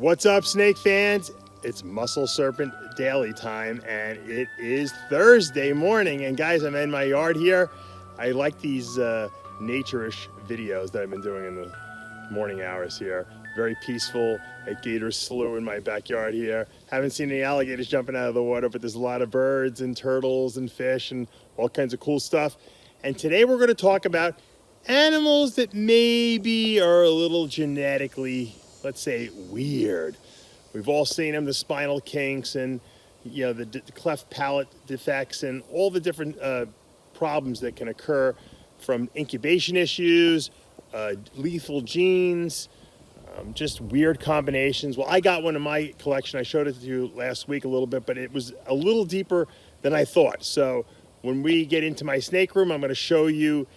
What's up, snake fans? It's Muscle Serpent Daily time, and it is Thursday morning. And guys, I'm in my yard here. I like these nature-ish videos that I've been doing in the morning hours here. Very peaceful at Gator Slough in my backyard here. Haven't seen any alligators jumping out of the water, but there's a lot of birds and turtles and fish and all kinds of cool stuff. And today we're going to talk about animals that maybe are a little genetically, let's say, weird. We've all seen them, the spinal kinks and the cleft palate defects and all the different problems that can occur from incubation issues, lethal genes, just weird combinations. Well, I got one in my collection. I showed it to you last week a little bit, but it was a little deeper than I thought. So when we get into my snake room, I'm going to show you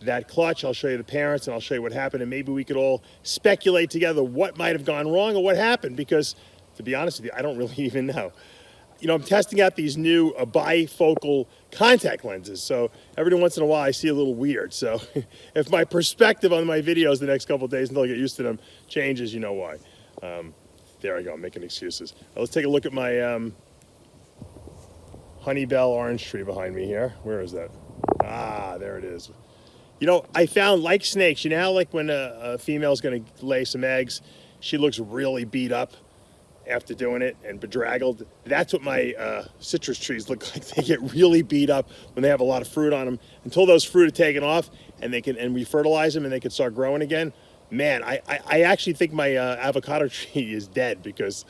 that clutch. I'll show you the parents and I'll show you what happened, and maybe we could all speculate together what might have gone wrong or what happened, because to be honest with you, I don't really even know. I'm testing out these new bifocal contact lenses, so every once in a while I see a little weird. So if my perspective on my videos the next couple of days until I get used to them changes, you know why. There I go, I'm making excuses. Now let's take a look at my Honeybell orange tree behind me here. Where is that? Ah, there it is. I found, like snakes, how like when a female's going to lay some eggs, she looks really beat up after doing it and bedraggled. That's what my citrus trees look like. They get really beat up when they have a lot of fruit on them. Until those fruit are taken off and we fertilize them and they can start growing again. Man, I actually think my avocado tree is dead because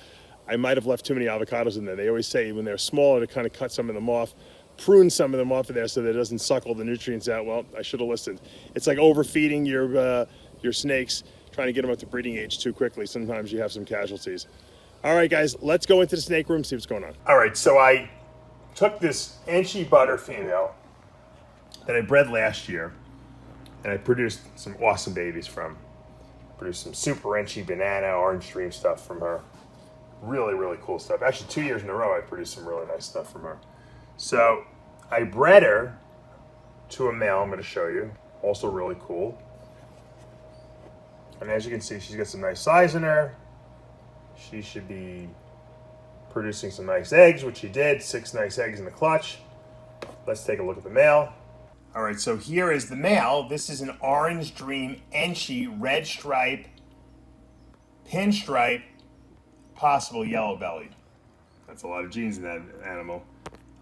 I might have left too many avocados in there. They always say when they're smaller to kind of cut some of them off, prune some of them off of there so that it doesn't suck all the nutrients out. Well, I should have listened. It's like overfeeding your snakes, trying to get them up to breeding age too quickly. Sometimes you have some casualties. All right, guys, let's go into the snake room, see what's going on. All right, so I took this Enchi butter female that I bred last year, and I produced some awesome babies from. Produced some super Enchi banana, orange dream stuff from her. Really, really cool stuff. Actually, 2 years in a row, I produced some really nice stuff from her. So I bred her to a male I'm going to show you. Also really cool. And as you can see, she's got some nice size in her. She should be producing some nice eggs, which she did. 6 nice eggs in the clutch. Let's take a look at the male. All right, so here is the male. This is an Orange Dream Enchi, red stripe, pinstripe, possible yellow belly. That's a lot of genes in that animal.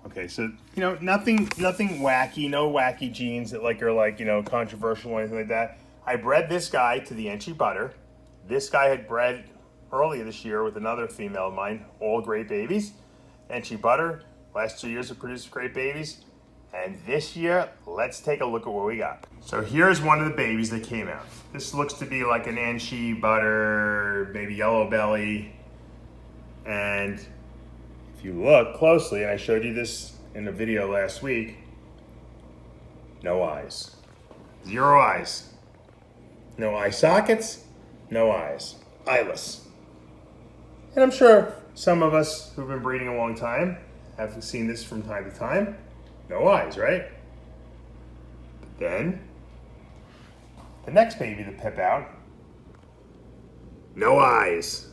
Okay, so nothing wacky, no wacky genes that are controversial or anything like that. I bred this guy to the Enchi butter. This guy had bred earlier this year with another female of mine, all great babies. Enchi butter, last 2 years have produced great babies. And this year, let's take a look at what we got. So here's one of the babies that came out. This looks to be like an Enchi butter, maybe yellow belly. And if you look closely, and I showed you this in a video last week, no eyes. 0 eyes. No eye sockets, no eyes. Eyeless. And I'm sure some of us who've been breeding a long time have seen this from time to time. No eyes, right? But then, the next baby to pip out, no eyes.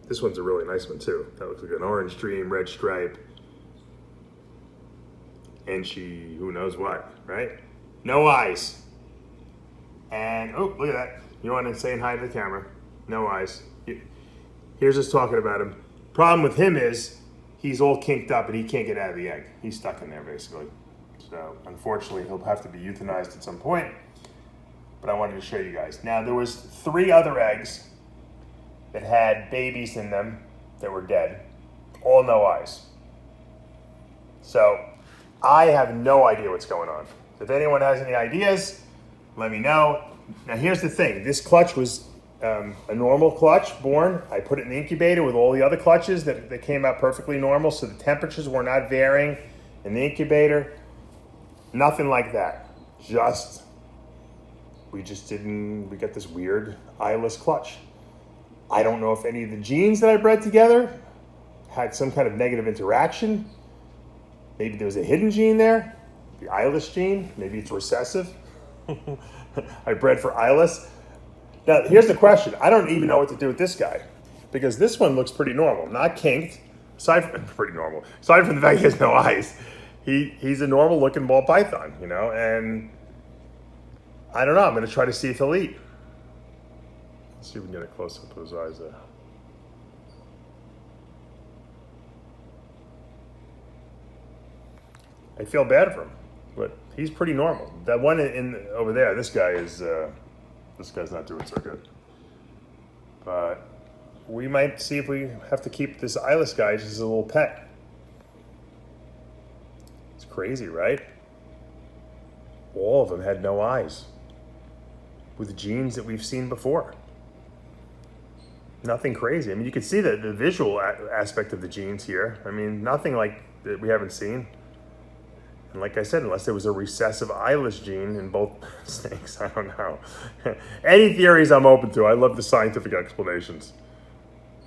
This one's a really nice one too. That looks like an orange dream, red stripe. And she, who knows what, right? No eyes. And, oh, look at that. You want to say hi to the camera. No eyes. Here's us talking about him. Problem with him is he's all kinked up and he can't get out of the egg. He's stuck in there basically. So unfortunately he'll have to be euthanized at some point. But I wanted to show you guys. Now there was 3 other eggs that had babies in them that were dead. All no eyes. So I have no idea what's going on. If anyone has any ideas, let me know. Now here's the thing. This clutch was a normal clutch born. I put it in the incubator with all the other clutches that came out perfectly normal, so the temperatures were not varying in the incubator. Nothing like that. We got this weird eyeless clutch. I don't know if any of the genes that I bred together had some kind of negative interaction. Maybe there was a hidden gene there, the eyeless gene. Maybe it's recessive. I bred for eyeless. Now, here's the question. I don't even know what to do with this guy. because this one looks pretty normal, not kinked. Aside from pretty normal, aside from the fact he has no eyes, he's a normal looking ball python, you know. And I don't know. I'm going to try to see if he'll eat. Let's see if we can get a close up of his eyes there. I feel bad for him, but he's pretty normal. That one in over there, this guy's not doing so good. But we might see if we have to keep this Eyeless guy just as a little pet. It's crazy, right? All of them had no eyes, with genes that we've seen before. Nothing crazy. I mean, you can see the visual aspect of the genes here. I mean, nothing like that we haven't seen. And like I said, unless there was a recessive eyeless gene in both snakes, I don't know. Any theories I'm open to. I love the scientific explanations.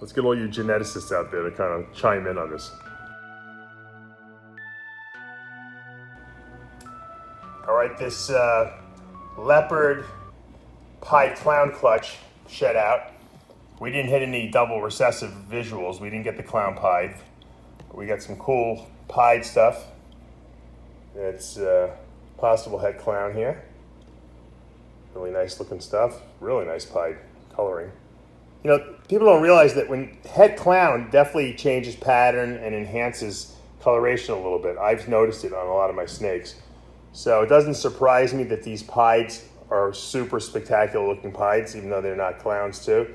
Let's get all you geneticists out there to kind of chime in on this. All right, this Leopard pied clown clutch shed out. We didn't hit any double recessive visuals. We didn't get the clown pied. But we got some cool pied stuff. It's possible head clown here. Really nice looking stuff. Really nice pied coloring. You know, people don't realize that when head clown definitely changes pattern and enhances coloration a little bit. I've noticed it on a lot of my snakes. So it doesn't surprise me that these pieds are super spectacular looking pieds, even though they're not clowns too.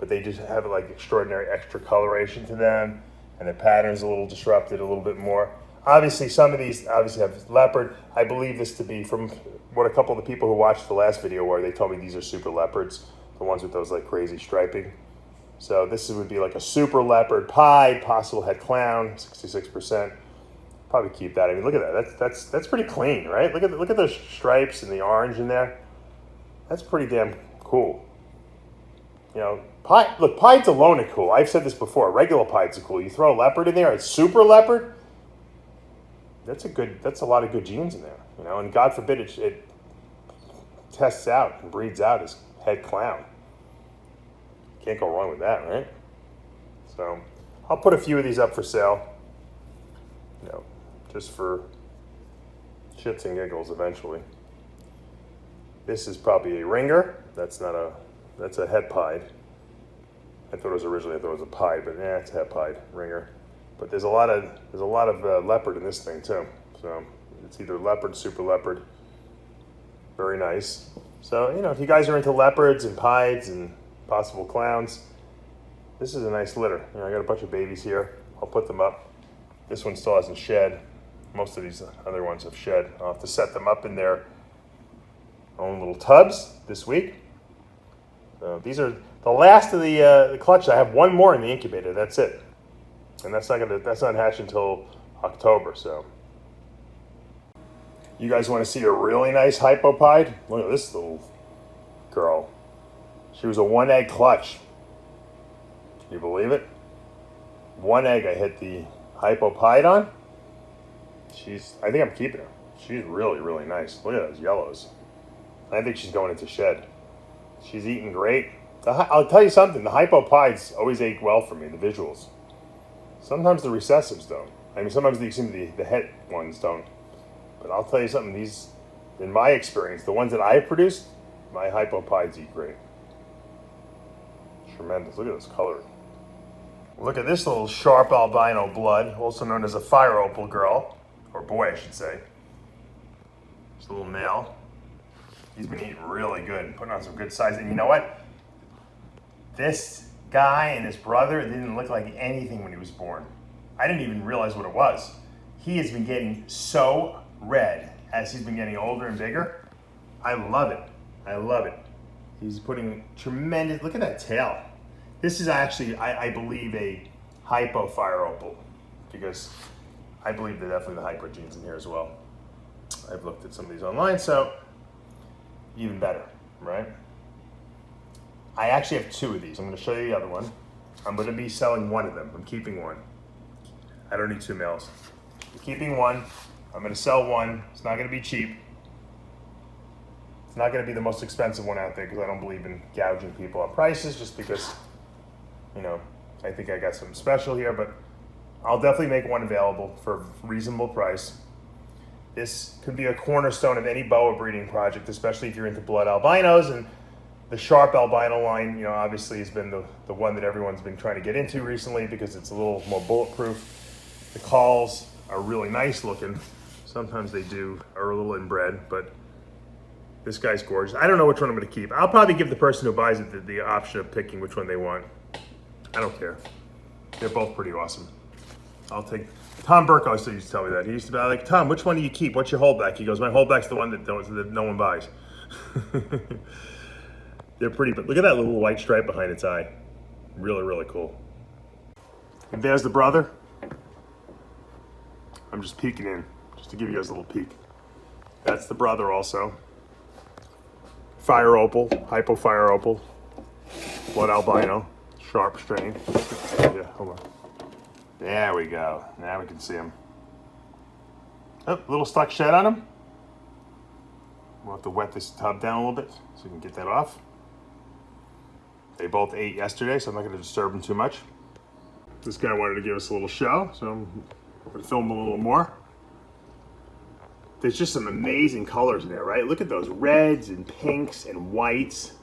But they just have like extraordinary extra coloration to them, and their pattern's a little disrupted a little bit more. Obviously, some of these obviously have leopard. I believe this to be from what a couple of the people who watched the last video were. They told me these are super leopards, the ones with those like crazy striping. So this would be like a super leopard pied, possible head clown, 66%. Probably keep that. I mean, look at that. That's pretty clean, right? Look at those stripes and the orange in there. That's pretty damn cool. You know, look, pieds alone are cool. I've said this before. Regular pieds are cool. You throw a leopard in there, it's super leopard. That's a lot of good genes in there, you know. And God forbid it tests out and breeds out as head clown. Can't go wrong with that, right? So I'll put a few of these up for sale. You know, just for shits and giggles eventually. This is probably a ringer. That's a head pied. I thought it was a pied, but it's a head pied ringer. But there's a lot of leopard in this thing too. So it's either leopard, super leopard. Very nice. So, you know, if you guys are into leopards and pieds and possible clowns, this is a nice litter. You know, I got a bunch of babies here. I'll put them up. This one still hasn't shed. Most of these other ones have shed. I'll have to set them up in their own little tubs this week. These are the last of the clutch. I have one more in the incubator. That's it, and that's not hatched until October. So, you guys want to see a really nice hypopide? Look at this little girl. She was a 1-egg clutch. Can you believe it? 1 egg I hit the hypopide on. I think I'm keeping her. She's really, really nice. Look at those yellows. I think she's going into shed. She's eating great. I'll tell you something. The hypopides always ate well for me, the visuals. Sometimes the recessives don't. I mean, sometimes the head ones don't. But I'll tell you something. These, in my experience, the ones that I've produced, my hypopides eat great. Tremendous. Look at this coloring. Look at this little sharp albino blood, also known as a fire opal girl, or boy, I should say. It's a little male. He's been eating really good, putting on some good size. And you know what? This guy and his brother didn't look like anything when he was born. I didn't even realize what it was. He has been getting so red as he's been getting older and bigger. I love it. I love it. He's putting tremendous, look at that tail. This is actually, I believe, a hypo fire opal, because I believe there are definitely the hypo genes in here as well. I've looked at some of these online, so even better, right? I actually have 2 of these. I'm going to show you the other one. I'm going to be selling one of them. I'm keeping one. I don't need 2 males. I'm keeping one. I'm going to sell one. It's not going to be cheap. It's not going to be the most expensive one out there, because I don't believe in gouging people on prices, just because you know, I think I got something special here, but I'll definitely make one available for a reasonable price. This could be a cornerstone of any boa breeding project, especially if you're into blood albinos. And the sharp albino line, you know, obviously has been the one that everyone's been trying to get into recently because it's a little more bulletproof. The calls are really nice looking. Sometimes they are a little inbred, but this guy's gorgeous. I don't know which one I'm going to keep. I'll probably give the person who buys it the option of picking which one they want. I don't care. They're both pretty awesome. I'll take. Tom Burke also used to tell me that. He used to be like, Tom, which one do you keep? What's your holdback? He goes, my holdback's the one that no one buys. They're pretty, but look at that little white stripe behind its eye. Really, really cool. And there's the brother. I'm just peeking in, just to give you guys a little peek. That's the brother also. Fire Opal, Hypo Fire Opal. Blood albino, sharp strain. Yeah, hold on. There we go. Now we can see him. Oh, little stuck shed on him. We'll have to wet this tub down a little bit so we can get that off. They both ate yesterday, so I'm not going to disturb them too much. This guy wanted to give us a little show, so I'm going to film a little more. There's just some amazing colors in there, right? Look at those reds and pinks and whites.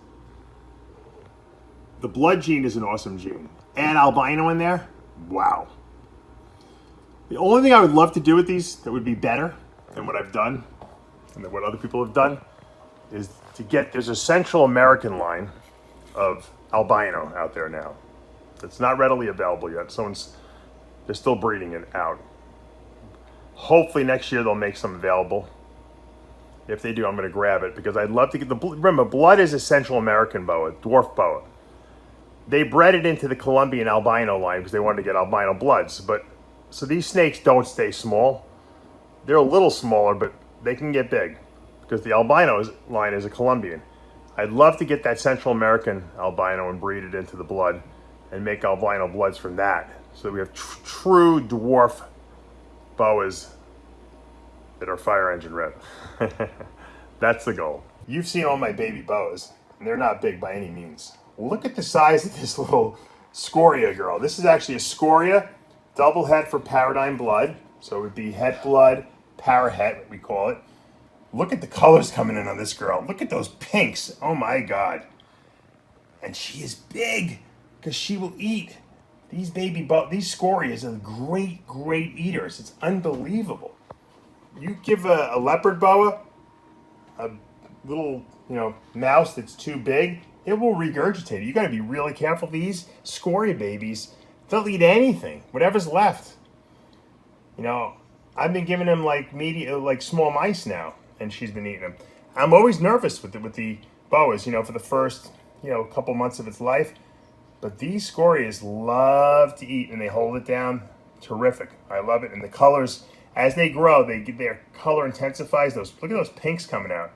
The blood gene is an awesome gene. Add albino in there, wow. The only thing I would love to do with these that would be better than what I've done and what other people have done is to get, there's a Central American line of albino out there now. It's not readily available yet. They're still breeding it out. Hopefully next year they'll make some available. If they do, I'm going to grab it because I'd love to get remember, blood is a Central American boa, dwarf boa. They bred it into the Colombian albino line because they wanted to get albino bloods. So these snakes don't stay small. They're a little smaller, but they can get big because the albino line is a Colombian. I'd love to get that Central American albino and breed it into the blood and make albino bloods from that. So we have true dwarf boas that are fire engine red. That's the goal. You've seen all my baby boas, and they're not big by any means. Look at the size of this little Scoria girl. This is actually a Scoria double het for paradigm blood. So it would be het blood, para het, we call it. Look at the colors coming in on this girl. Look at those pinks. Oh my God. And she is big because she will eat. These these Scorias are great, great eaters. It's unbelievable. You give a leopard boa a little, mouse that's too big, it will regurgitate it. You got to be really careful. These Scoria babies, they'll eat anything, whatever's left. I've been giving them like small mice now, and she's been eating them. I'm always nervous with the boas, for the first, couple months of its life. But these Scorias love to eat, and they hold it down. Terrific. I love it. And the colors, as they grow, their color intensifies. Look at those pinks coming out.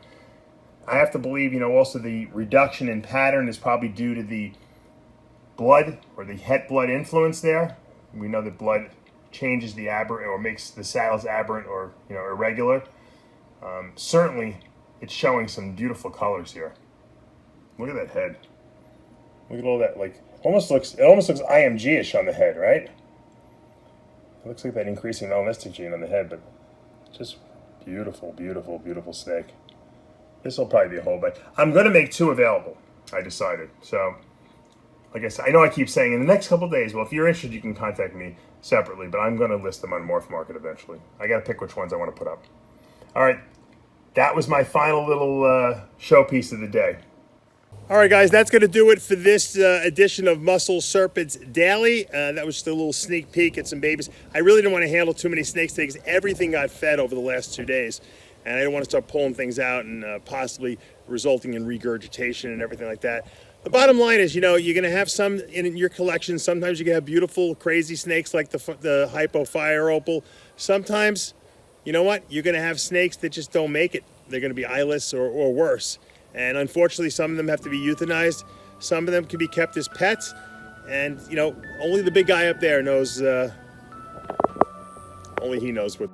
I have to believe, also the reduction in pattern is probably due to the blood or the het blood influence there. We know that blood changes the aberrant or makes the saddles aberrant or irregular. Certainly, it's showing some beautiful colors here. Look at that head. Look at all that, it almost looks IMG-ish on the head, right? It looks like that increasing melanistic gene on the head, but just beautiful, beautiful, beautiful snake. This will probably be a whole bunch. I'm going to make 2 available, I decided. So, like I said, I know I keep saying in the next couple of days, well, if you're interested, you can contact me separately, but I'm going to list them on Morph Market eventually. I got to pick which ones I want to put up. All right, that was my final little showpiece of the day. All right, guys, that's going to do it for this edition of Muscle Serpents Daily. That was just a little sneak peek at some babies. I really didn't want to handle too many snakes today because everything got fed over the last 2 days. And I didn't want to start pulling things out and possibly resulting in regurgitation and everything like that. The bottom line is, you're going to have some in your collection. Sometimes you can have beautiful, crazy snakes like the Hypo Fire Opal. Sometimes, you know what? You're going to have snakes that just don't make it. They're going to be eyeless or worse. And unfortunately, some of them have to be euthanized. Some of them can be kept as pets. And, only the big guy up there knows, only he knows what.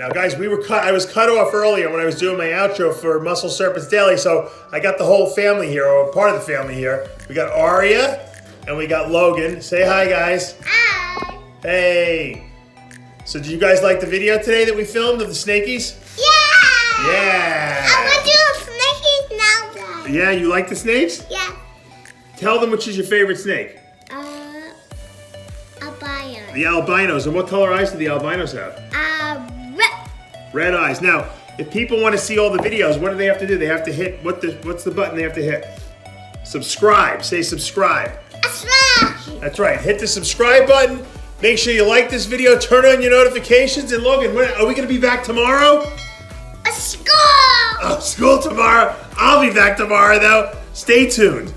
Now, guys, I was cut off earlier when I was doing my outro for Muscle Serpents Daily, so I got the whole family here, or part of the family here. We got Aria, and we got Logan. Say hi, guys. Hi. Hey. So, did you guys like the video today that we filmed of the snakies? Yeah. Yeah. I want to do snakies now, Dad. Yeah, you like the snakes? Yeah. Tell them which is your favorite snake. Albino. The albinos. And what color eyes do the albinos have? Red. Red eyes. Now, if people want to see all the videos, what do they have to do? They have to hit, what's the button they have to hit? Subscribe. Say subscribe. That's right. Hit the subscribe button. Make sure you like this video. Turn on your notifications. And Logan, are we going to be back tomorrow? School. Oh, school tomorrow. I'll be back tomorrow, though. Stay tuned.